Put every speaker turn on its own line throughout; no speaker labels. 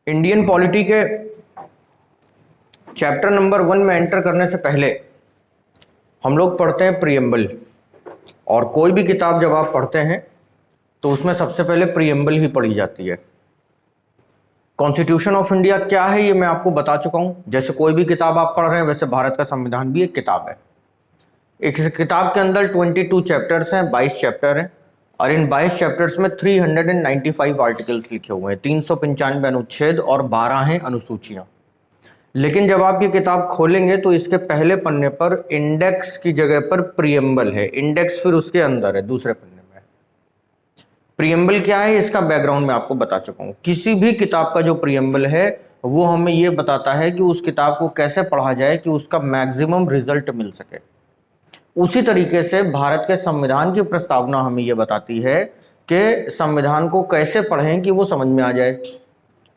Indian polity के chapter number 1 में enter करने से पहले हम लोग पढ़ते हैं प्रीएम्बल। और कोई भी किताब जब आप पढ़ते हैं तो उसमें सबसे पहले प्रीएम्बल ही पढ़ी जाती है। कॉन्स्टिट्यूशन ऑफ इंडिया क्या है ये मैं आपको बता चुका हूं। जैसे कोई भी किताब आप पढ़ रहे हैं वैसे भारत का संविधान भी एक किताब है। एक किताब के अंदर 22 चैप्टर्स हैं, 22 चैप्टर हैं और इन 22 चैप्टर्स में 395 आर्टिकल्स लिखे हुए हैं, 395 अनुच्छेद और 12 हैं अनुसूचियां। लेकिन जब आप ये किताब खोलेंगे तो इसके पहले पन्ने पर इंडेक्स की जगह पर प्रीएम्बल है। इंडेक्स फिर उसके अंदर है, दूसरे पन्ने में। प्रीएम्बल क्या है इसका बैकग्राउंड मैं आपको बता चुका हूं। किसी भी किताब का जो प्रीएम्बल है वो हमें ये बताता है कि उस किताब को कैसे पढ़ा जाए कि उसका मैक्सिमम रिजल्ट मिल सके। उसी तरीके से भारत के संविधान की प्रस्तावना हमें यह बताती है कि संविधान को कैसे पढ़ें कि वो समझ में आ जाए,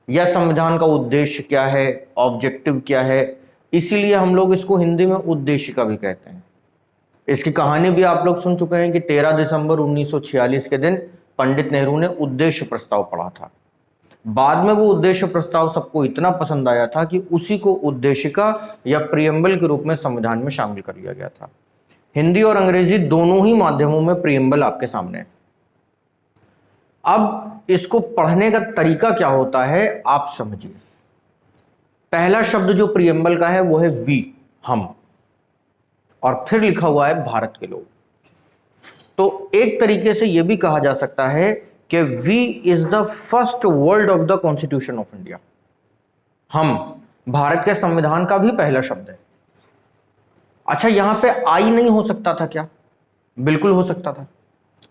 या संविधान का उद्देश्य क्या है, ऑब्जेक्टिव क्या है। इसीलिए हम लोग इसको हिंदी में उद्देशिका भी कहते हैं। इसकी कहानी भी आप लोग सुन चुके हैं कि 13 दिसंबर 1946 के दिन पंडित नेहरू ने उद्देश्य प्रस्ताव पढ़ा था। बाद में वो उद्देश्य प्रस्ताव सबको इतना पसंद आया था कि उसी को उद्देशिका या प्रीएम्बल के रूप में संविधान में शामिल कर लिया गया था। हिंदी और अंग्रेजी दोनों ही माध्यमों में प्रीएम्बल आपके सामने है। अब इसको पढ़ने का तरीका क्या होता है आप समझिए। पहला शब्द जो प्रीएम्बल का है वो है वी, हम, और फिर लिखा हुआ है भारत के लोग। तो एक तरीके से यह भी कहा जा सकता है कि we is the first word of the constitution of India. हम भारत के संविधान का भी पहला शब्द है। अच्छा, यहां पे आई नहीं हो सकता था क्या? बिल्कुल हो सकता था।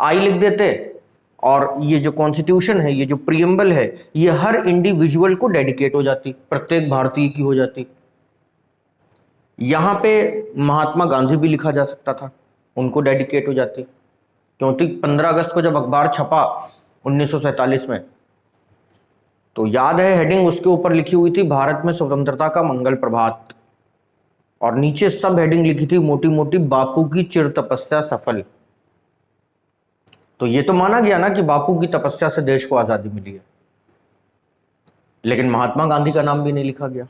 आई लिख देते और ये जो कॉन्स्टिट्यूशन है, ये जो प्रीएम्बल है, ये हर इंडिविजुअल को डेडिकेट हो जाती, प्रत्येक भारतीय की हो जाती। यहां पे महात्मा गांधी भी लिखा जा सकता था, उनको डेडिकेट हो जाती। क्योंकि 15 अगस्त को जब अखबार छपा 1947 में, तो याद है हेडिंग उसके ऊपर लिखी हुई थी भारत में स्वतंत्रता का मंगल प्रभात, और नीचे सब हेडिंग लिखी थी मोटी मोटी, बापू की चिर तपस्या सफल। तो ये तो माना गया ना कि बापू की तपस्या से देश को आजादी मिली है। लेकिन महात्मा गांधी का नाम भी नहीं लिखा गया।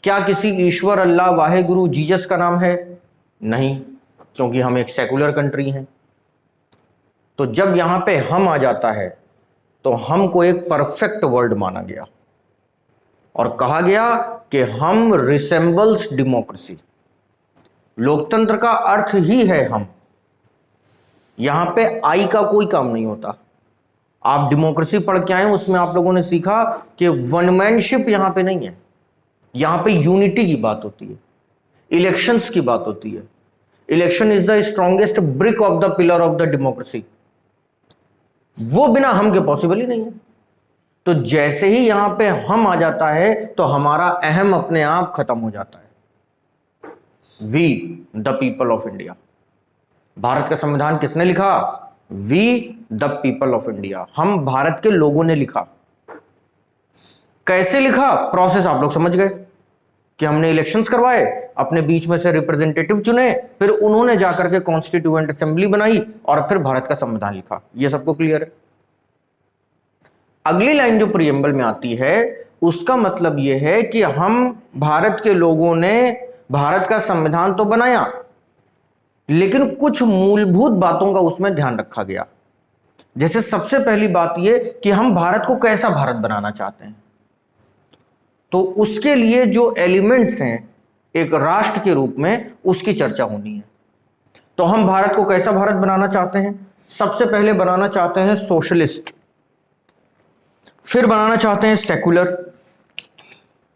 क्या किसी ईश्वर, अल्लाह, वाहेगुरु, जीसस का नाम है? नहीं, क्योंकि हम एक सेकुलर कंट्री हैं। तो जब यहां पे हम आ जाता है तो हम को एक परफेक्ट वर्ड माना गया और कहा गया कि हम रिसेंबल्स डेमोक्रेसी। लोकतंत्र का अर्थ ही है हम। यहां पे आई का कोई काम नहीं होता। आप डेमोक्रेसी पढ़ के आए, उसमें आप लोगों ने सीखा कि वनमैनशिप यहां पे नहीं है। यहां पे यूनिटी की बात होती है, इलेक्शंस की बात होती है। Election is the strongest brick of the pillar of the democracy. वो बिना हम के पॉसिबल ही नहीं है। तो जैसे ही यहां पे हम आ जाता है तो हमारा अहम अपने आप खत्म हो जाता है। We the people of India. Bharat का संविधान किसने लिखा? We the people of India, हम भारत के लोगों ने लिखा। कैसे लिखा? प्रोसेस आप लोग समझ गए कि हमने इलेक्शंस करवाए, अपने बीच में से रिप्रेजेंटेटिव चुने, फिर उन्होंने जाकर के कॉन्स्टिट्यूएंट असेंबली बनाई और फिर भारत का संविधान लिखा। यह सबको क्लियर है? अगली लाइन जो प्रीएम्बल में आती है उसका मतलब यह है कि हम भारत के लोगों ने भारत का संविधान तो बनाया, लेकिन कुछ मूलभूत बातों का उसमें ध्यान रखा गया। जैसे सबसे पहली बात यह कि हम भारत को कैसा भारत बनाना चाहते हैं। तो उसके लिए जो एलिमेंट्स हैं एक राष्ट्र के रूप में, उसकी चर्चा होनी है। तो हम भारत को कैसा भारत बनाना चाहते हैं? सबसे पहले बनाना चाहते हैं सोशलिस्ट, फिर बनाना चाहते हैं सेकुलर,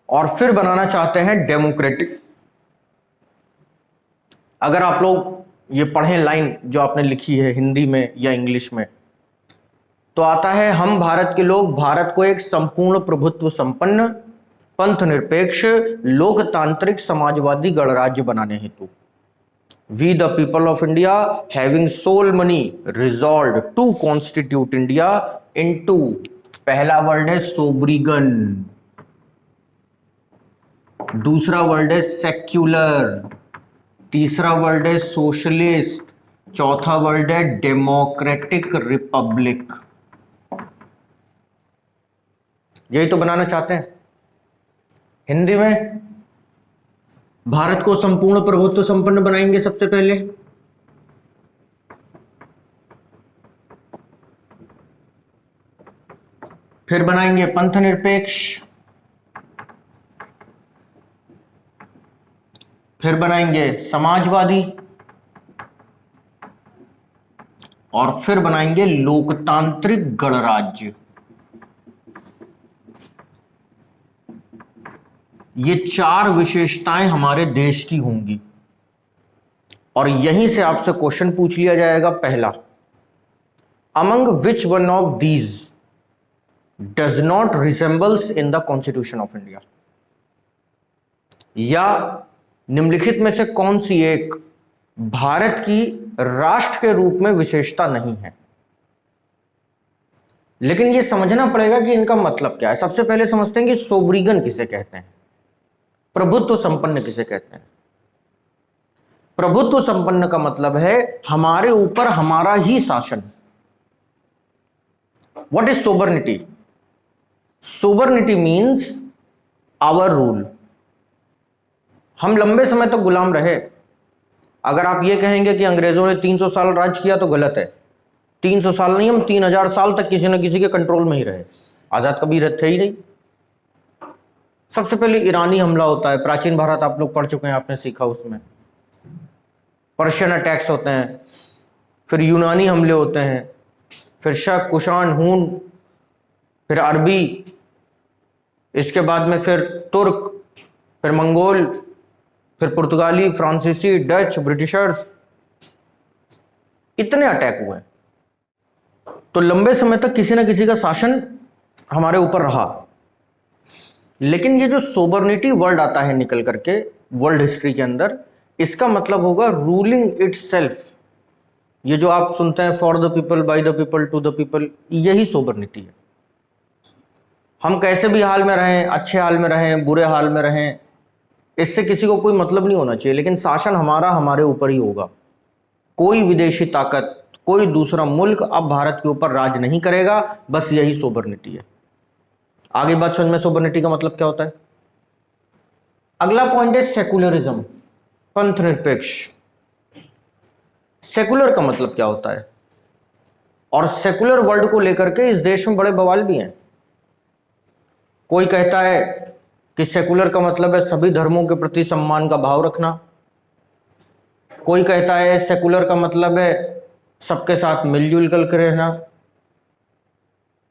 और फिर बनाना चाहते हैं डेमोक्रेटिक। अगर आप लोग ये पढ़ें लाइन जो आपने लिखी है हिंदी में या इंग्लिश में, तो आता है हम भारत के लोग भारत को एक संपूर्ण प्रभुत्व संपन्न, पंथ निरपेक्ष, लोकतांत्रिक, समाजवादी गणराज्य बनाने हेतु। We the people of India having solemnly resolve to constitute India into, पहला वर्ड है सोवरिगन, दूसरा वर्ड है सेक्युलर, तीसरा वर्ड है सोशलिस्ट, चौथा वर्ड है डेमोक्रेटिक रिपब्लिक। यही तो बनाना चाहते हैं। हिंदी में भारत को संपूर्ण प्रभुत्व संपन्न बनाएंगे सबसे पहले, फिर बनाएंगे पंथ निरपेक्ष, फिर बनाएंगे समाजवादी, और फिर बनाएंगे लोकतांत्रिक गणराज्य। ये 4 विशेषताएं हमारे देश की होंगी, और यहीं से आपसे क्वेश्चन पूछ लिया जाएगा पहला, among which one of these does not resembles in the constitution of India, या निम्नलिखित में से कौन सी एक भारत की राष्ट्र के रूप में विशेषता नहीं है। लेकिन यह समझना पड़ेगा कि इनका मतलब क्या है। सबसे पहले समझते हैं कि सोवरिगन किसे कहते हैं, प्रभुत्व संपन्न किसे कहते हैं। प्रभुत्व संपन्न का मतलब है हमारे ऊपर हमारा ही शासन। What is sovereignty? Sovereignty means our rule. हम लंबे समय तक गुलाम रहे। अगर आप ये कहेंगे कि अंग्रेजों ने 300 साल राज किया तो गलत है। 300 साल नहीं, हम 3000 साल तक किसी न किसी के कंट्रोल में ही रहे, आजाद कभी थे ही नहीं। सबसे पहले ईरानी हमला होता है, प्राचीन भारत आप लोग पढ़ चुके हैं, आपने सीखा, उसमें पर्शियन अटैक्स होते हैं, फिर यूनानी हमले होते हैं, फिर शक, कुषाण, हून, फिर अरबी, इसके बाद में फिर तुर्क, फिर मंगोल, फिर पुर्तगाली, फ्रांसीसी, डच, ब्रिटिशर्स, इतने अटैक हुए। तो लंबे समय तक किसी न किसी का शासन हमारे ऊपर रहा। लेकिन ये जो सोबर्निटी वर्ड आता है निकल करके वर्ल्ड हिस्ट्री के अंदर, इसका मतलब होगा रूलिंग इटसेल्फ। ये जो आप सुनते हैं for the people, by the people, to the people, यही सोबर्निटी है। हम कैसे भी हाल में रहें, अच्छे हाल में रहें, बुरे हाल में रहें, इससे किसी को कोई मतलब नहीं होना चाहिए, लेकिन शासन हमारा हमारे ऊपर ही होगा। कोई विदेशी ताकत, कोई दूसरा मुल्क अब भारत के ऊपर राज नहीं करेगा। बस यही सोबर्निटी है। आगे बात समझ में, सोबर्निटी का मतलब क्या होता है। अगला पॉइंट है सेकुलरिज्म, पंथ निरपेक्ष। सेकुलर का मतलब क्या होता है, और सेकुलर वर्ड को लेकर के इस देश में बड़े बवाल भी हैं। कोई कहता है कि सेकुलर का मतलब है सभी धर्मों के प्रति सम्मान का भाव रखना। कोई कहता है सेकुलर का मतलब है सबके साथ मिलजुल कर रहना।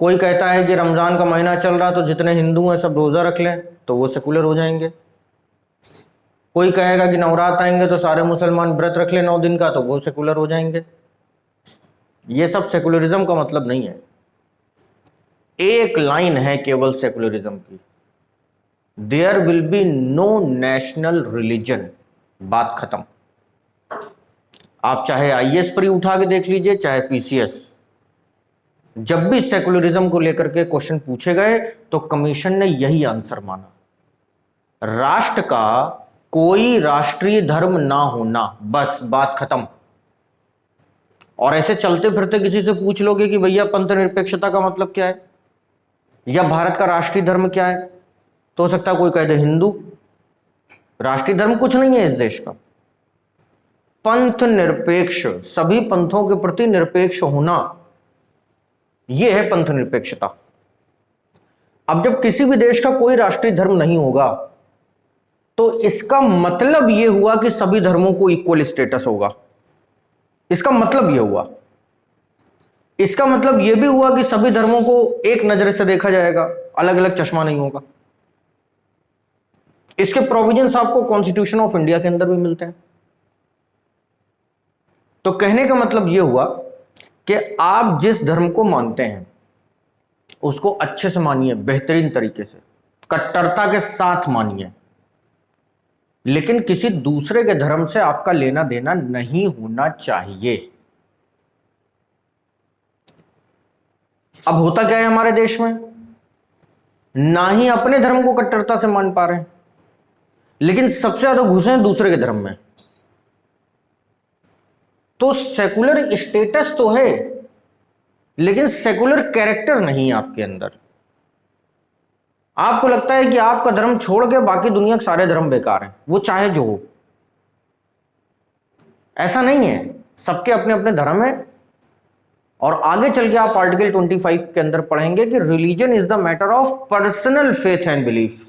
कोई कहता है कि रमजान का महीना चल रहा तो जितने हिंदू हैं सब रोजा रख लें तो वो सेकुलर हो जाएंगे। कोई कहेगा कि नवरात्र आएंगे तो सारे मुसलमान व्रत रख लें 9 दिन का तो वो सेकुलर हो जाएंगे। ये सब सेकुलरिज्म का मतलब नहीं है। एक लाइन है केवल सेकुलरिज्म की, there will be no national religion, बात खत्म। आप चाहे आईएएस पर ही उठा के देख लीजिए, चाहे पीसीएस, जब भी सेकुलरिज्म को लेकर के क्वेश्चन पूछे गए तो कमीशन ने यही आंसर माना, राष्ट्र का कोई राष्ट्रीय धर्म ना होना, बस बात खत्म। और ऐसे चलते फिरते किसी से पूछ लोगे कि भैया पंथ निरपेक्षता का मतलब क्या है, या भारत का राष्ट्रीय धर्म क्या है, तो हो सकता है कोई कह दे हिंदू। राष्ट्रीय धर्म कुछ नहीं है इस देश का। पंथ निरपेक्ष, सभी पंथों के प्रति निरपेक्ष होना, यह है पंथ निरपेक्षता। अब जब किसी भी देश का कोई राष्ट्रीय धर्म नहीं होगा तो इसका मतलब यह हुआ कि सभी धर्मों को इक्वल स्टेटस होगा। इसका मतलब यह हुआ, इसका मतलब यह भी हुआ कि सभी धर्मों को एक नजर से देखा जाएगा, अलग अलग चश्मा नहीं होगा। इसके प्रोविजंस आपको कॉन्स्टिट्यूशन ऑफ इंडिया के अंदर भी मिलते हैं। तो कहने का मतलब यह हुआ कि आप जिस धर्म को मानते हैं उसको अच्छे से मानिए, बेहतरीन तरीके से, कट्टरता के साथ मानिए, लेकिन किसी दूसरे के धर्म से आपका लेना देना नहीं होना चाहिए। अब होता क्या है हमारे देश में, ना ही अपने धर्म को कट्टरता से मान पा रहे हैं, लेकिन सबसे ज्यादा घुसे हैं दूसरे के धर्म में। तो सेकुलर स्टेटस तो है लेकिन सेकुलर कैरेक्टर नहीं है आपके अंदर। आपको लगता है कि आपका धर्म छोड़ के बाकी दुनिया के सारे धर्म बेकार हैं, वो चाहे जो हो। ऐसा नहीं है, सबके अपने अपने धर्म है। और आगे चल के आप आर्टिकल 25 के अंदर पढ़ेंगे कि religion is the matter of personal faith and belief.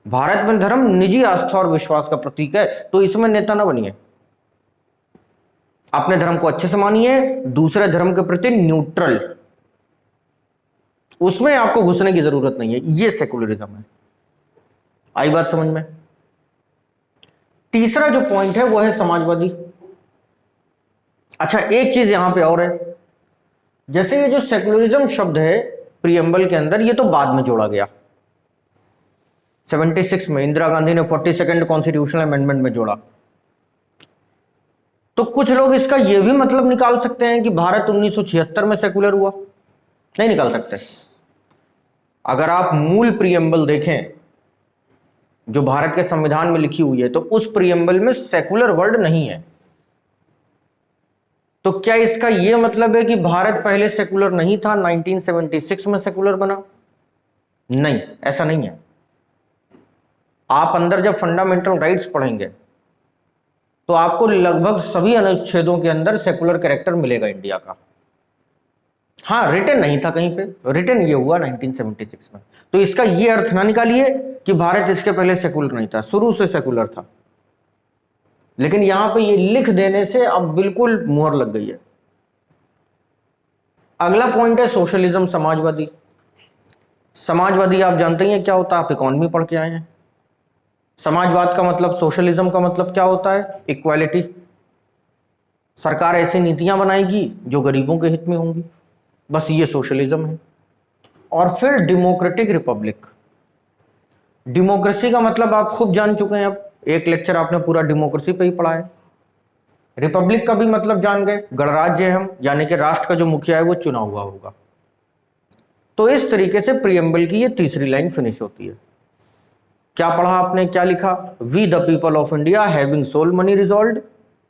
Bharat में धर्म निजी आस्था और विश्वास का प्रतीक है, तो इसमें नेता ना बनिए। अपने धर्म को अच्छे से मानिए, दूसरे धर्म के प्रति न्यूट्रल, उसमें आपको घुसने की जरूरत नहीं है। यह सेकुलरिज्म है। आई बात समझ में? तीसरा जो पॉइंट है वो है समाजवादी। अच्छा, एक चीज यहां पे और है, जैसे ये जो सेकुलरिज्म शब्द है प्रीएम्बल के अंदर, ये तो बाद में जोड़ा गया 76 में, इंदिरा गांधी ने 42nd कॉन्स्टिट्यूशनल अमेंडमेंट में जोड़ा। तो कुछ लोग इसका यह भी मतलब निकाल सकते हैं कि भारत 1976 में सेकुलर हुआ। नहीं निकाल सकते। अगर आप मूल प्रीएम्बल देखें जो भारत के संविधान में लिखी हुई है, तो उस प्रीएम्बल में सेकुलर वर्ड नहीं है। तो क्या इसका यह मतलब है कि भारत पहले सेकुलर नहीं था, 1976 में सेकुलर बना? नहीं, ऐसा नहीं है। आप अंदर जब फंडामेंटल राइट्स पढ़ेंगे तो आपको लगभग सभी अनुच्छेदों के अंदर सेकुलर कैरेक्टर मिलेगा इंडिया का। हाँ, रिटन नहीं था कहीं पे, रिटन ये हुआ 1976 में। तो इसका ये अर्थ ना निकालिए कि भारत इसके पहले सेकुलर नहीं था, शुरू से सेकुलर था। लेकिन यहां पे ये लिख देने से अब बिल्कुल मुहर लग गई है। अगला पॉइंट है सोशलिज्म, समाजवादी। समाजवादी आप जानते ही हैं क्या होता है, आप इकोनॉमी पढ़ के आए हैं। समाजवाद का मतलब, सोशलिज्म का मतलब क्या होता है? इक्वालिटी। सरकार ऐसी नीतियां बनाएगी जो गरीबों के हित में होंगी, बस ये सोशलिज्म है। और फिर डेमोक्रेटिक रिपब्लिक। डेमोक्रेसी का मतलब आप खूब जान चुके हैं, अब एक लेक्चर आपने पूरा डेमोक्रेसी पे ही पढ़ा है। रिपब्लिक का भी मतलब जान गए, गणराज्य है हम, यानी कि राष्ट्र का जो मुखिया है वो चुना हुआ होगा। तो इस तरीके से प्रीएम्बल की ये तीसरी लाइन फिनिश होती है। क्या पढ़ा आपने, क्या लिखा? We the people of India having solemnly resolved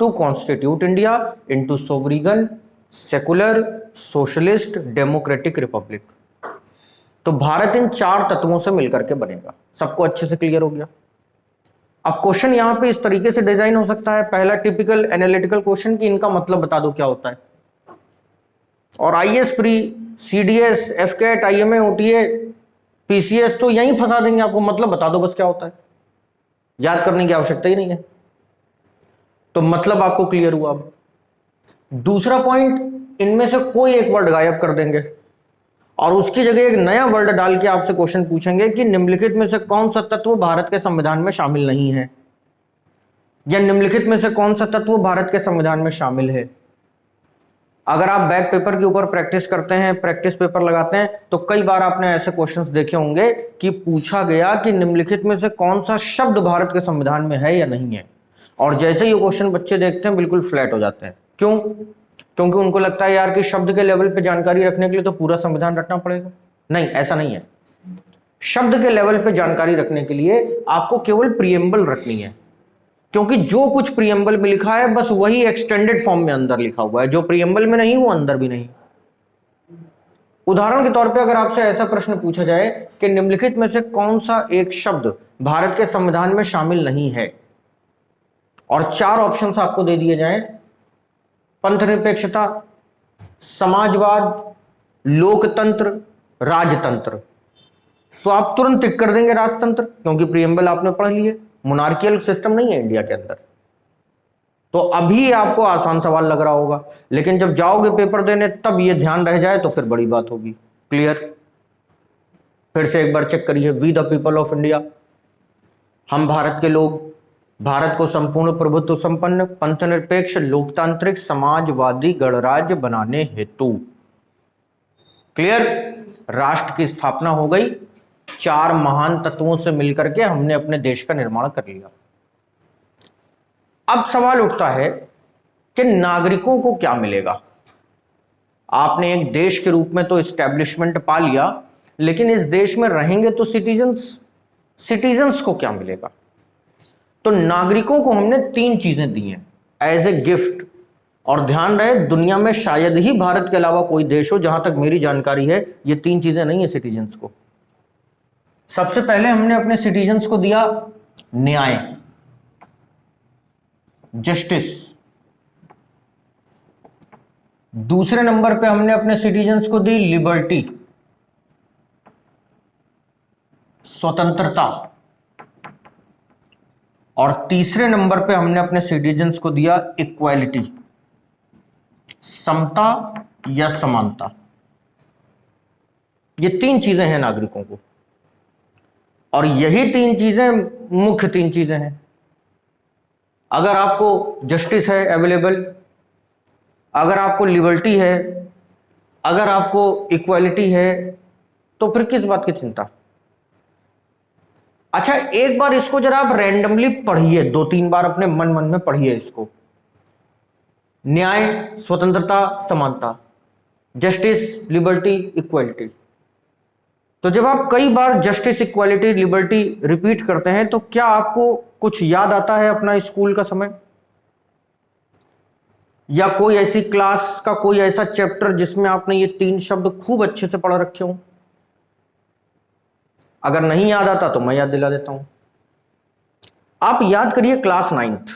to constitute India into sovereign, secular, socialist, democratic republic. तो भारत इन चार तत्वों से मिलकर के बनेगा। सबको अच्छे से क्लियर हो गया? अब क्वेश्चन यहां पे इस तरीके से डिजाइन हो सकता है, पहला टिपिकल एनालिटिकल क्वेश्चन कि इनका मतलब बता दो क्या होता है। और IAS pre, CDS, AFCAT, IMA, OTA, PCS तो यहीं फंसा देंगे आपको, मतलब बता दो बस क्या होता है, याद करने की आवश्यकता ही नहीं है। तो मतलब आपको क्लियर हुआ। अब दूसरा पॉइंट, इनमें से कोई एक वर्ड गायब कर देंगे और उसकी जगह एक नया वर्ड डाल के आपसे क्वेश्चन पूछेंगे कि निम्नलिखित में से कौन सा तत्व भारत के संविधान में शामिल नहीं है, या निम्नलिखित में से कौन सा तत्व भारत के संविधान में शामिल है। अगर आप बैक पेपर के ऊपर प्रैक्टिस करते हैं, प्रैक्टिस पेपर लगाते हैं, तो कई बार आपने ऐसे क्वेश्चंस देखे होंगे कि पूछा गया कि निम्नलिखित में से कौन सा शब्द भारत के संविधान में है या नहीं है। और जैसे ये क्वेश्चन बच्चे देखते हैं बिल्कुल फ्लैट हो जाते हैं। क्यों? क्योंकि उनको लगता है यार कि शब्द के लेवल पे जानकारी रखने के लिए तो पूरा संविधान रटना पड़ेगा। नहीं, ऐसा नहीं है। शब्द के लेवल पे जानकारी रखने के लिए आपको केवल प्रीएम्बल रखनी है, क्योंकि जो कुछ प्रीएम्बल में लिखा है बस वही एक्सटेंडेड फॉर्म में अंदर लिखा हुआ है, जो प्रीएम्बल में नहीं वो अंदर भी नहीं। उदाहरण के तौर पे अगर आपसे ऐसा प्रश्न पूछा जाए कि निम्नलिखित में से कौन सा एक शब्द भारत के संविधान में शामिल नहीं है, और चार ऑप्शंस आपको दे दिए जाएं, पंथनिरपेक्षता, समाजवाद, लोकतंत्र, राजतंत्र, तो आप तुरंत टिक कर देंगे राजतंत्र, क्योंकि प्रीएम्बल आपने पढ़ लिए। मोनार्कियल सिस्टम नहीं है इंडिया के अंदर। तो अभी आपको आसान सवाल लग रहा होगा, लेकिन जब जाओगे पेपर देने तब ये ध्यान रह जाए तो फिर बड़ी बात होगी। क्लियर? फिर से एक बार चेक करिए, we the people of India, हम भारत के लोग, भारत को संपूर्ण प्रभुत्व संपन्न, पंथनिरपेक्ष, लोकतांत्रिक, समाजवादी गणराज्य बनाने हेतु। क्लियर? राष्ट्र की स्थापना हो गई, चार महान तत्वों से मिलकर के हमने अपने देश का निर्माण कर लिया। अब सवाल उठता है कि नागरिकों को क्या मिलेगा। आपने एक देश के रूप में तो एस्टेब्लिशमेंट पा लिया, लेकिन इस देश में रहेंगे तो सिटीजन्स को क्या मिलेगा? तो नागरिकों को हमने तीन चीजें दी हैं एज ए गिफ्ट। और ध्यान रहे, दुनिया में शायद ही भारत के अलावा कोई देश हो, जहां तक मेरी जानकारी है, ये तीन चीजें नहीं है सिटीजन्स को। सबसे पहले हमने अपने सिटीजन्स को दिया न्याय, जस्टिस। दूसरे नंबर पे हमने अपने सिटीजन्स को दी लिबर्टी, स्वतंत्रता। और तीसरे नंबर पे हमने अपने सिटीजन्स को दिया इक्वालिटी, समता या समानता। ये तीन चीजें हैं नागरिकों को, और यही तीन चीजें मुख्य तीन चीजें हैं। अगर आपको जस्टिस है अवेलेबल, अगर आपको लिबर्टी है, अगर आपको इक्वालिटी है, तो फिर किस बात की चिंता। अच्छा, एक बार इसको जरा आप रैंडमली पढ़िए, 2-3 बार अपने मन मन में पढ़िए इसको। न्याय, स्वतंत्रता, समानता, जस्टिस, लिबर्टी, इक्वालिटी। तो जब आप कई बार जस्टिस, इक्वालिटी, लिबर्टी रिपीट करते हैं तो क्या आपको कुछ याद आता है अपना स्कूल का समय, या कोई ऐसी क्लास का कोई ऐसा चैप्टर जिसमें आपने ये तीन शब्द खूब अच्छे से पढ़ रखे हों? अगर नहीं याद आता तो मैं याद दिला देता हूं। आप याद करिए क्लास 9th,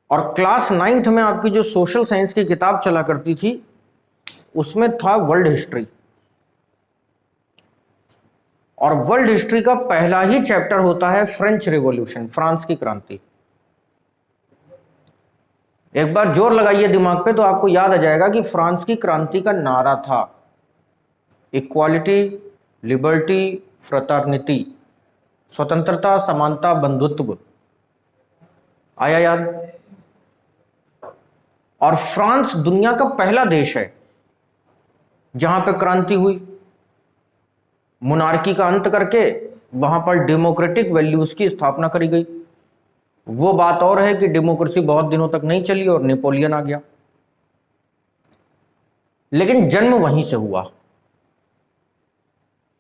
और क्लास 9th में आपकी जो सोशल साइंस की किताब चला करती थी उसमें था वर्ल्ड हिस्ट्री, और वर्ल्ड हिस्ट्री का पहला ही चैप्टर होता है फ्रेंच रिवॉल्यूशन, फ्रांस की क्रांति। एक बार जोर लगाइए दिमाग पे तो आपको याद आ जाएगा कि फ्रांस की क्रांति का नारा था इक्वालिटी, लिबर्टी, फ्रेटर्निटी, स्वतंत्रता, समानता, बंधुत्व। आया याद? और फ्रांस दुनिया का पहला देश है जहां पे क्रांति हुई, मोनार्की का अंत करके वहां पर डेमोक्रेटिक वैल्यूज की स्थापना करी गई। वो बात और है कि डेमोक्रेसी बहुत दिनों तक नहीं चली और नेपोलियन आ गया, लेकिन जन्म वहीं से हुआ।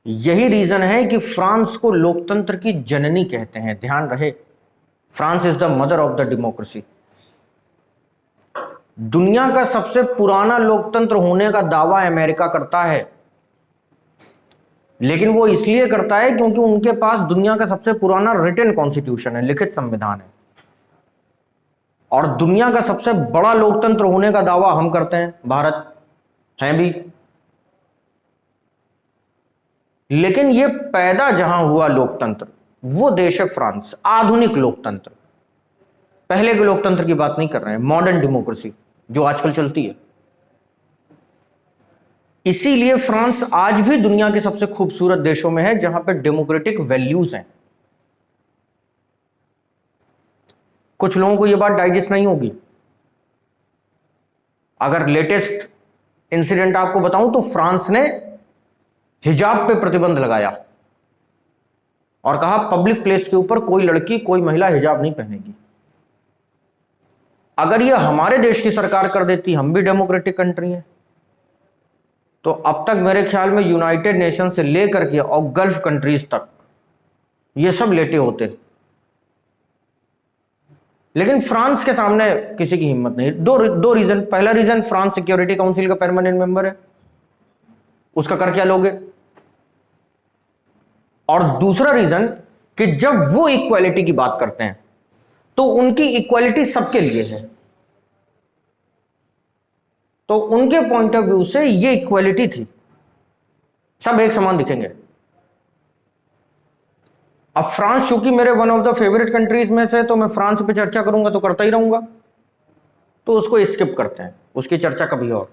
यही रीजन है कि फ्रांस को लोकतंत्र की जननी कहते हैं। ध्यान रहे, France is the mother of the democracy. दुनिया का सबसे पुराना लोकतंत्र होने का दावा अमेरिका करता है, लेकिन वो इसलिए करता है क्योंकि उनके पास दुनिया का सबसे पुराना रिटन कॉन्स्टिट्यूशन है, लिखित संविधान है। और दुनिया का सबसे बड़ा लोकतंत्र होने का दावा हम करते हैं, भारत है भी। लेकिन ये पैदा जहां हुआ लोकतंत्र, वो देश है फ्रांस, आधुनिक लोकतंत्र। पहले के लोकतंत्र की बात नहीं कर रहे हैं, मॉडर्न डेमोक्रेसी जो आजकल चलती है। इसीलिए फ्रांस आज भी दुनिया के सबसे खूबसूरत देशों में है जहां पर डेमोक्रेटिक वैल्यूज हैं। कुछ लोगों को यह बात डाइजेस्ट नहीं होगी। अगर लेटेस्ट इंसिडेंट आपको बताऊं तो फ्रांस ने हिजाब पे प्रतिबंध लगाया और कहा पब्लिक प्लेस के ऊपर कोई लड़की, कोई महिला हिजाब नहीं पहनेगी। अगर यह हमारे देश की सरकार कर देती, हम भी डेमोक्रेटिक कंट्री हैं, तो अब तक मेरे ख्याल में यूनाइटेड नेशन से लेकर के और गल्फ कंट्रीज तक ये सब लेटे होते। लेकिन फ्रांस के सामने किसी की हिम्मत नहीं। दो रीजन। पहला रीजन, फ्रांस सिक्योरिटी काउंसिल का परमानेंट मेंबर है, उसका कर क्या लोगे। और दूसरा रीजन कि जब वो इक्वालिटी की बात करते हैं तो उनकी इक्वालिटी सबके लिए है, तो उनके पॉइंट ऑफ व्यू से ये इक्वालिटी थी, सब एक समान दिखेंगे। अब फ्रांस चूंकि मेरे one of the favourite countries में से, तो मैं फ्रांस पे चर्चा करूंगा तो करता ही रहूंगा, तो उसको स्किप करते हैं, उसकी चर्चा कभी और।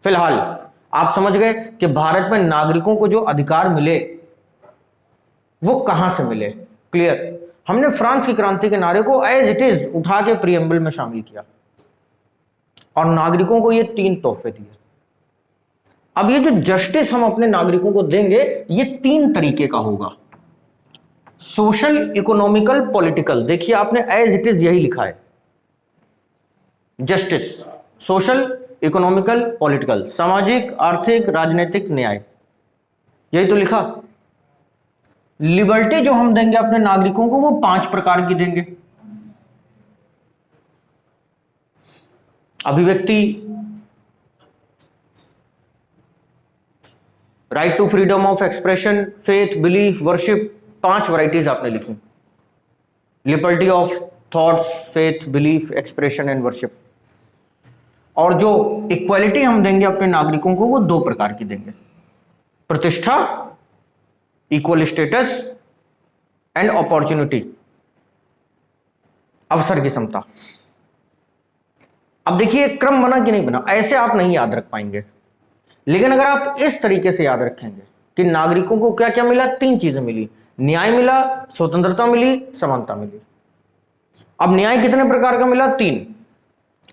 फिलहाल आप समझ गए कि भारत में नागरिकों को जो अधिकार मिले वो कहां से मिले। क्लियर? हमने फ्रांस की क्रांति के नारे को एज इट इज उठा के प्रीएम्बल में शामिल किया और नागरिकों को ये 3 तोहफे दिए। अब ये जो जस्टिस हम अपने नागरिकों को देंगे ये 3 तरीके का होगा, सोशल, इकोनॉमिकल, पॉलिटिकल। देखिए आपने एज इट इज यही लिखा है, जस्टिस, सोशल, इकोनॉमिकल, पॉलिटिकल, सामाजिक, आर्थिक, राजनीतिक, न्याय, यही तो लिखा। लिबर्टी जो हम देंगे अपने नागरिकों को वो 5 प्रकार की देंगे। अभिव्यक्ति, right to freedom of expression, faith, belief, worship, 5 varieties आपने लिखी। Liberty of thoughts, faith, belief, expression and worship. और जो इक्वालिटी हम देंगे अपने नागरिकों को वो 2 प्रकार की देंगे, प्रतिष्ठा, इक्वल स्टेटस एंड अपॉर्चुनिटी, अवसर की समता। अब देखिए क्रम बना कि नहीं बना, ऐसे आप नहीं याद रख पाएंगे, लेकिन अगर आप इस तरीके से याद रखेंगे कि नागरिकों को क्या क्या मिला, 3 चीजें मिली, न्याय मिला, स्वतंत्रता मिली, समानता मिली। अब न्याय कितने प्रकार का मिला? 3,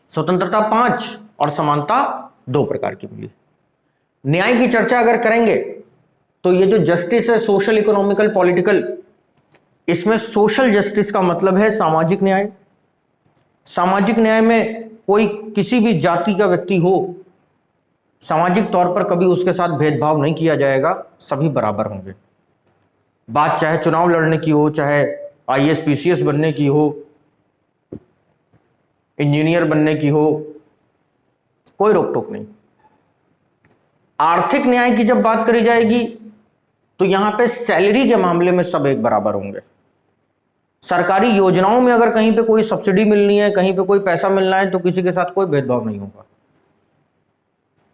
स्वतंत्रता 5 और समानता 2 प्रकार की मिली। न्याय की चर्चा अगर करेंगे तो ये जो जस्टिस है, सोशल, इकोनॉमिकल, पॉलिटिकल, इसमें सोशल जस्टिस का मतलब है सामाजिक न्याय। सामाजिक न्याय में कोई किसी भी जाति का व्यक्ति हो, सामाजिक तौर पर कभी उसके साथ भेदभाव नहीं किया जाएगा, सभी बराबर होंगे। बात चाहे चुनाव लड़ने की हो, चाहे आईएएस पीसीएस बनने की हो, इंजीनियर बनने की हो, कोई रोक टोक नहीं। आर्थिक न्याय की जब बात करी जाएगी तो यहां पे सैलरी के मामले में सब एक बराबर होंगे। सरकारी योजनाओं में अगर कहीं पे कोई सब्सिडी मिलनी है, कहीं पे कोई पैसा मिलना है, तो किसी के साथ कोई भेदभाव नहीं होगा।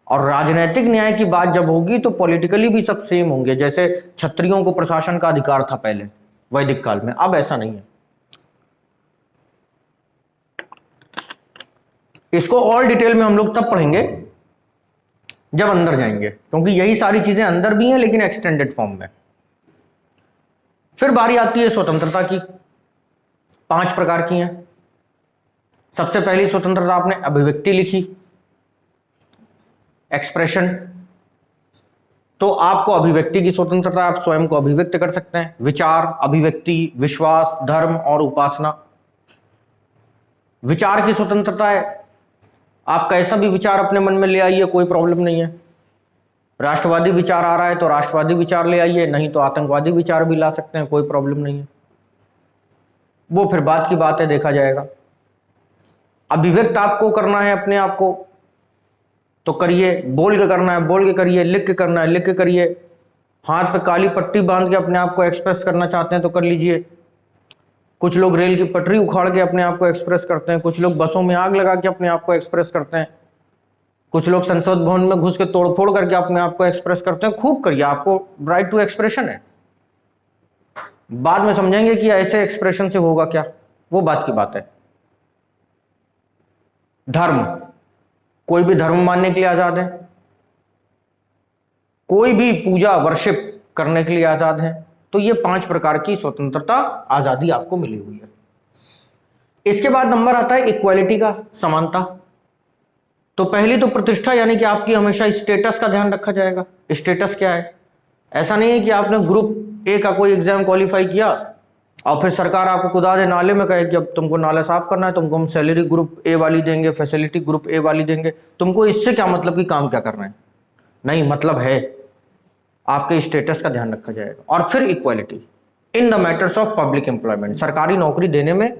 और राजनीतिक न्याय की बात जब होगी तो पॉलिटिकली भी सब सेम होंगे। जैसे क्षत्रियों को प्रशासन का अधिकार था पहले वैदिक काल में, अब ऐसा नहीं है। इसको और डिटेल में हम लोग तब पढ़ेंगे जब अंदर जाएंगे, क्योंकि यही सारी चीजें अंदर भी हैं लेकिन एक्सटेंडेड फॉर्म में। फिर बारी आती है स्वतंत्रता की। 5 प्रकार की हैं। सबसे पहली स्वतंत्रता आपने अभिव्यक्ति लिखी, एक्सप्रेशन। तो आपको अभिव्यक्ति की स्वतंत्रता, आप स्वयं को अभिव्यक्त कर सकते हैं। विचार, अभिव्यक्ति, विश्वास, धर्म और उपासना। विचार की स्वतंत्रता है, आप कैसा भी विचार अपने मन में ले आइए, कोई प्रॉब्लम नहीं है। राष्ट्रवादी विचार आ रहा है तो राष्ट्रवादी विचार ले आइए, नहीं तो आतंकवादी विचार भी ला सकते हैं, कोई प्रॉब्लम नहीं है। वो फिर बात की बात है, देखा जाएगा। अभिव्यक्त आपको करना है अपने आप को तो करिए, बोल के करना है बोल के करिए, लिख के करना है लिख के करिए, हाथ पे काली पट्टी बांध के अपने आप को एक्सप्रेस करना चाहते हैं तो कर लीजिए। कुछ लोग रेल की पटरी उखाड़ के अपने आप को एक्सप्रेस करते हैं, कुछ लोग बसों में आग लगा के अपने आप को एक्सप्रेस करते हैं, कुछ लोग संसद भवन में घुस के तोड़फोड़ करके अपने आप को एक्सप्रेस करते हैं। खूब करिए, आपको राइट टू एक्सप्रेशन है। बाद में समझेंगे कि ऐसे एक्सप्रेशन से होगा क्या, वो बात की बात है। धर्म, कोई भी धर्म मानने के लिए आजाद है, कोई भी पूजा वर्शिप करने के लिए आजाद है। तो ये 5 प्रकार की स्वतंत्रता, आजादी आपको मिली हुई है। इसके बाद नंबर आता है इक्वालिटी का, समानता। तो पहली तो प्रतिष्ठा, यानी कि आपकी हमेशा स्टेटस का ध्यान रखा जाएगा। स्टेटस क्या है? ऐसा नहीं है कि आपने ग्रुप ए का कोई एग्जाम क्वालिफाई किया और फिर सरकार आपको कुदा दे नाले में, कहे कि अब तुमको नाला साफ करना है, तुमको हम सैलरी ग्रुप ए वाली देंगे, फैसिलिटी ग्रुप ए वाली देंगे, तुमको इससे क्या मतलब कि काम क्या करना है? नहीं, मतलब है आपके स्टेटस का ध्यान रखा जाएगा। और फिर equality in the matters of public employment, सरकारी नौकरी देने में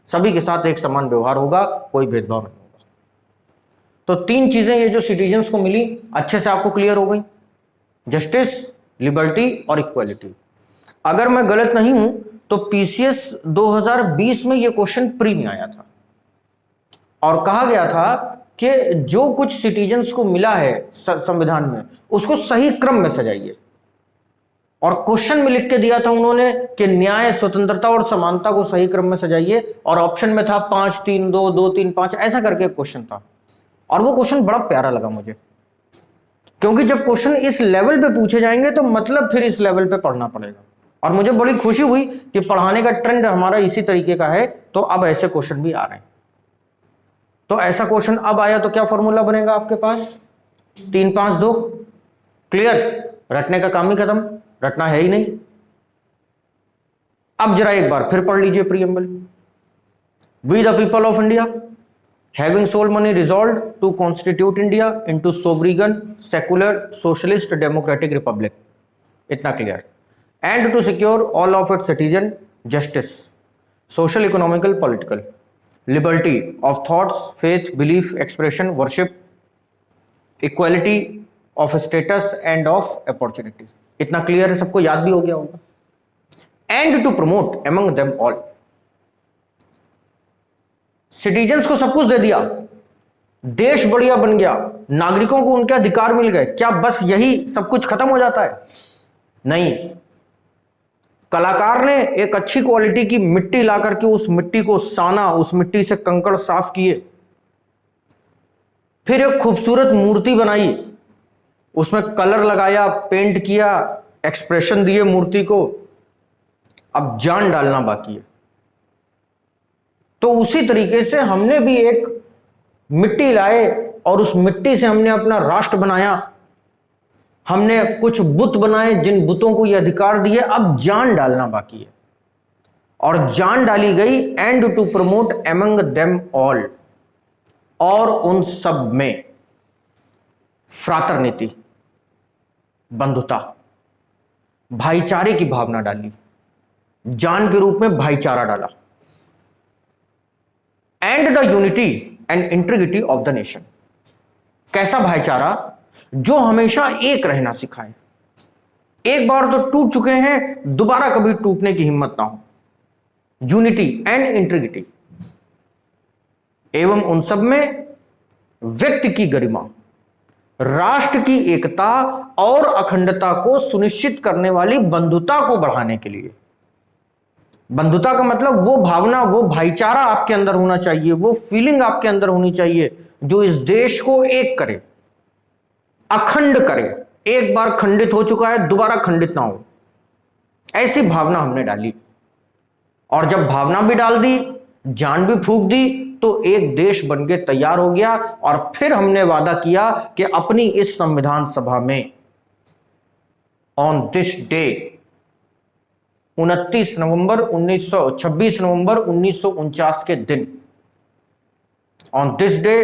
सभी के साथ एक समान व्यवहार होगा, कोई भेदभाव नहीं होगा। तो 3 चीजें ये जो सिटीजन्स को मिली, अच्छे से आपको क्लियर हो गई, जस्टिस, लिबर्टी और इक्वालिटी। अगर मैं गलत नहीं हूं तो पीसीएस 2020 में ये क्वेश्चन प्री में आया था और कहा गया था कि जो कुछ सिटीजन्स को मिला है संविधान में उसको सही क्रम में सजाइए। और क्वेश्चन में लिख के दिया था उन्होंने कि न्याय, स्वतंत्रता और समानता को सही क्रम में सजाइए, और ऑप्शन में था 5 3 2 2 3 5, ऐसा करके एक क्वेश्चन था। और वो क्वेश्चन बड़ा प्यारा लगा मुझे, क्योंकि जब क्वेश्चन इस लेवल पे पूछे जाएंगे तो मतलब फिर इस लेवल पे पढ़ना पड़ेगा। और मुझे बड़ी खुशी हुई कि पढ़ाने का ट्रेंड हमारा इसी तरीके का है, तो अब ऐसे क्वेश्चन भी आ रहे हैं। तो ऐसा क्वेश्चन अब आया तो क्या फॉर्मूला बनेगा आपके पास? 3 5 2, क्लियर? रटने का काम ही खत्म, रटना है ही नहीं। अब जरा एक बार फिर पढ़ लीजिए preamble. We the people of India having solemnly resolved to constitute India into sovereign, secular, socialist, democratic republic. इतना clear. And to secure all of its citizens justice, social, economical, political, liberty of thoughts, faith, belief, expression, worship, equality of status and of opportunity. इतना clear है, सबको याद भी हो गया होगा। And to promote among them all, citizens को सब कुछ दे दिया, देश बढ़िया बन गया, नागरिकों को उनके अधिकार मिल गए, क्या बस यही सब कुछ खत्म हो जाता है? नहीं। कलाकार ने एक अच्छी क्वालिटी की मिट्टी ला करके उस मिट्टी को साना, उस मिट्टी से कंकड़ साफ किए, फिर एक खूबसूरत मूर्ति बनाई, उसमें कलर लगाया, पेंट किया, एक्सप्रेशन दिए मूर्ति को, अब जान डालना बाकी है। तो उसी तरीके से हमने भी एक मिट्टी लाए और उस मिट्टी से हमने अपना राष्ट्र बनाया, हमने कुछ बुत बनाए जिन बुतों को ये अधिकार दिए, अब जान डालना बाकी है। और जान डाली गई and to promote among them all, और उन सब में फ्राटर्निटी, बंधुता, भाईचारे की भावना डाली, जान के रूप में भाईचारा डाला। And the unity and integrity of the nation, कैसा भाईचारा? जो हमेशा एक रहना सिखाए, एक बार तो टूट चुके हैं, दोबारा कभी टूटने की हिम्मत ना हो। यूनिटी एंड इंटीग्रिटी, एवं उन सब में व्यक्ति की गरिमा, राष्ट्र की एकता और अखंडता को सुनिश्चित करने वाली बंधुता को बढ़ाने के लिए। बंधुता का मतलब वो भावना, वो भाईचारा आपके अंदर होना चाहिए, वो फीलिंग आपके अंदर होनी चाहिए जो इस देश को एक करे, अखंड करे। एक बार खंडित हो चुका है, दोबारा खंडित ना हो, ऐसी भावना हमने डाली। और जब भावना भी डाल दी, जान भी फूंक दी, तो एक देश बनके तैयार हो गया। और फिर हमने वादा किया कि अपनी इस संविधान सभा में ऑन दिस डे 26 नवंबर 1949 के दिन, on this day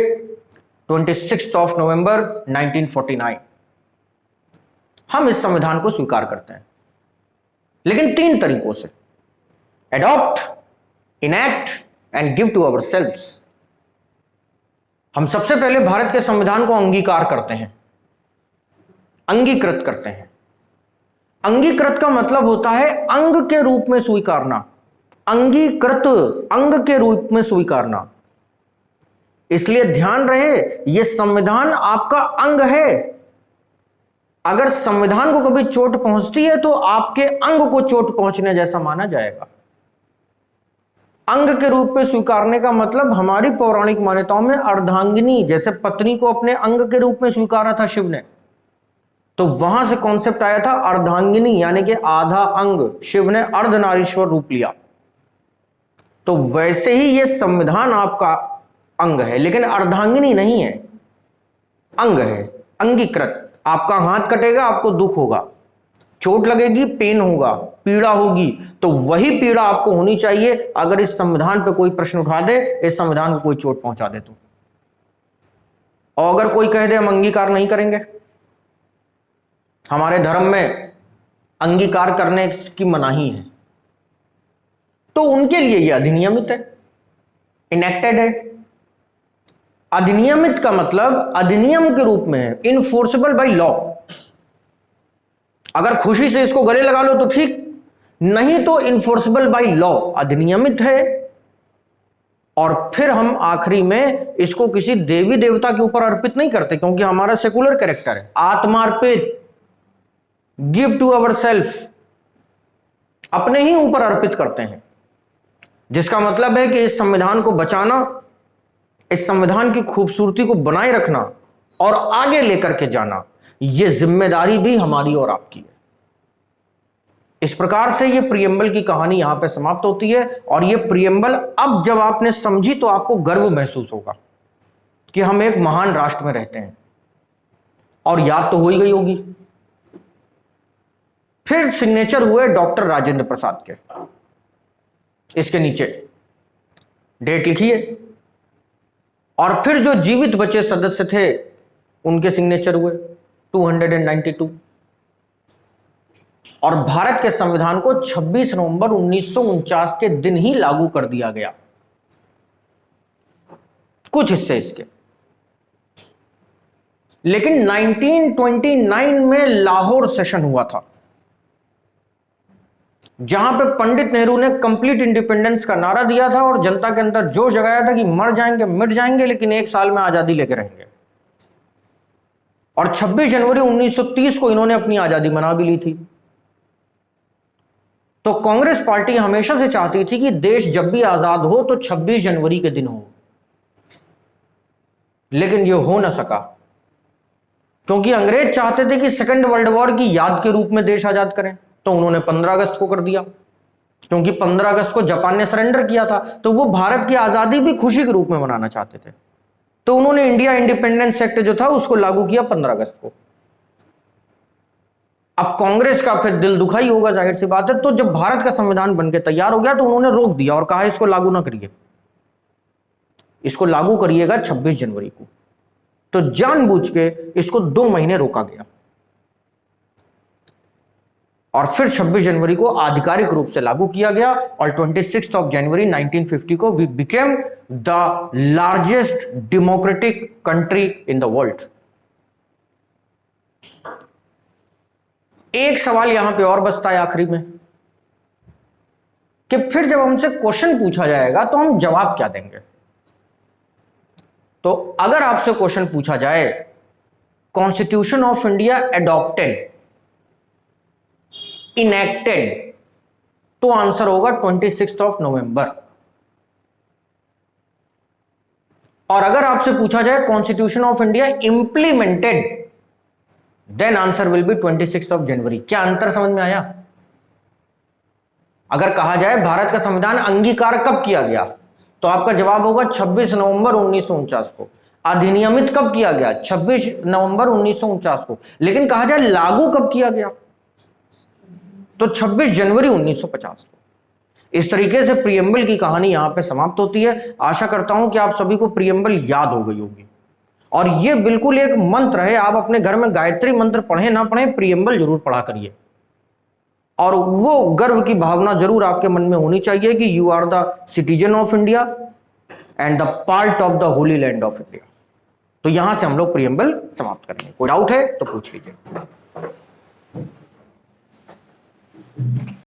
26 of November 1949, हम इस संविधान को स्वीकार करते हैं, लेकिन 3 तरीकों से: adopt, enact and give to ourselves. हम सबसे पहले भारत के संविधान को अंगीकार करते हैं, अंगीकृत करते हैं। अंगीकृत का मतलब होता है अंग के रूप में स्वीकारना, अंगीकृत, अंग के रूप में स्वीकारना। इसलिए ध्यान रहे, यह संविधान आपका अंग है। अगर संविधान को कभी चोट पहुंचती है तो आपके अंग को चोट पहुंचने जैसा माना जाएगा। अंग के रूप में स्वीकारने का मतलब हमारी पौराणिक मान्यताओं में अर्धांगिनी, जैसे पत्नी को अपने अंग के रूप में स्वीकारा था शिव ने, तो वहां से कॉन्सेप्ट आया था अर्धांगिनी, यानी कि आधा अंग। शिव ने अर्धनारीश्वर रूप लिया। तो वैसे ही यह संविधान आपका अंग है, लेकिन अर्धांगिनी नहीं है, अंग है, अंगीकृत। आपका हाथ कटेगा, आपको दुख होगा, चोट लगेगी, पेन होगा, पीड़ा होगी, तो वही पीड़ा आपको होनी चाहिए अगर इस संविधान पे कोई प्रश्न उठा दे, इस संविधान को कोई चोट पहुंचा दे तो। और अगर कोई कह दे हम अंगीकार नहीं करेंगे, हमारे धर्म में अंगीकार करने की मनाही है, तो उनके लिए यह अधिनियमित है, इनेक्टेड है। अधिनियमित का मतलब अधिनियम के रूप में है, इनफोर्सेबल बाय लॉ। अगर खुशी से इसको गले लगा लो तो ठीक, नहीं तो इनफोर्सेबल बाय लॉ, अधिनियमित है। और फिर हम आखिरी में इसको किसी देवी देवता के ऊपर अर्पित नहीं करते, क्योंकि हमारा सेकुलर कैरेक्टर है, आत्मार्पित, गिव टू अवर सेल्फ, अपने ही ऊपर अर्पित करते हैं। जिसका मतलब है कि इस संविधान को बचाना, इस संविधान की खूबसूरती को बनाए रखना और आगे लेकर के जाना, यह जिम्मेदारी भी हमारी और आपकी है। इस प्रकार से यह प्रियम्बल की कहानी यहां पे समाप्त होती है। और यह प्रियम्बल अब जब आपने समझी तो आपको गर्व महसूस होगा कि हम एक महान राष्ट्र में रहते हैं, और याद तो हो ही गई होगी। फिर सिग्नेचर हुए डॉक्टर राजेंद्र प्रसाद के, इसके नीचे डेट लिखी है। और फिर जो जीवित बचे सदस्य थे उनके सिग्नेचर हुए 292। और भारत के संविधान को 26 नवंबर 1949 के दिन ही लागू कर दिया गया। कुछ हिस्से इसके, लेकिन 1929 में लाहौर सेशन हुआ था, जहां पे पंडित नेहरू ने कंप्लीट इंडिपेंडेंस का नारा दिया था और जनता के अंदर जोश जगाया था कि मर जाएंगे मिट जाएंगे लेकिन एक साल में आजादी लेके रहेंगे। और 26 जनवरी 1930 को इन्होंने अपनी आजादी मना भी ली थी। तो कांग्रेस पार्टी हमेशा से चाहती थी कि देश जब भी आजाद हो तो 26 जनवरी के दिन हो, लेकिन यह हो ना सका, क्योंकि अंग्रेज चाहते थे कि सेकेंड वर्ल्ड वॉर की याद के रूप में देश आजाद करें। तो उन्होंने 15 अगस्त को कर दिया, क्योंकि 15 अगस्त को जापान ने सरेंडर किया था, तो वो भारत की आजादी भी खुशी के रूप में मनाना चाहते थे। तो उन्होंने इंडिया इंडिपेंडेंस एक्ट जो था उसको लागू किया 15 अगस्त को। अब कांग्रेस का फिर दिल दुखा ही होगा, जाहिर सी बात है। तो जब भारत का संविधान बनके तैयार हो गया तो उन्होंने रोक दिया और कहा इसको लागू ना करिए, इसको लागू करिएगा 26 जनवरी को। तो जानबूझ के इसको 2 महीने रोका गया और फिर 26 जनवरी को आधिकारिक रूप से लागू किया गया और 26 जनवरी 1950 को we became the largest democratic country in the world. एक सवाल यहां पे और बचता है आखिरी में कि फिर जब हमसे क्वेश्चन पूछा जाएगा तो हम जवाब क्या देंगे। तो अगर आपसे क्वेश्चन पूछा जाए constitution of India adopted, enacted, तो आंसर होगा 26 नवंबर। और अगर आपसे पूछा जाए constitution of India implemented, then answer will be 26 जनवरी। क्या अंतर समझ में आया? अगर कहा जाए भारत का संविधान अंगीकार कब किया गया, तो आपका जवाब होगा 26 नवंबर 1949 को। अधिनियमित कब किया गया? 26 नवंबर 1949 को। लेकिन कहा जाए लागू कब किया गया, तो 26 जनवरी 1950 को। इस तरीके से प्रियम्बल की कहानी यहां पे समाप्त होती है। आशा करता हूं कि आप सभी को प्रियम्बल याद हो गई होगी और ये बिल्कुल एक मंत्र है। आप अपने घर में गायत्री मंत्र पढ़े ना पढ़े, प्रियम्बल जरूर पढ़ा करिए और वो गर्व की भावना जरूर आपके मन में होनी चाहिए कि you are the citizen of India and the part of the holy land of India. तो यहां से हम लोग प्रियम्बल समाप्त करेंगे। कोई डाउट है तो पूछ लीजिए।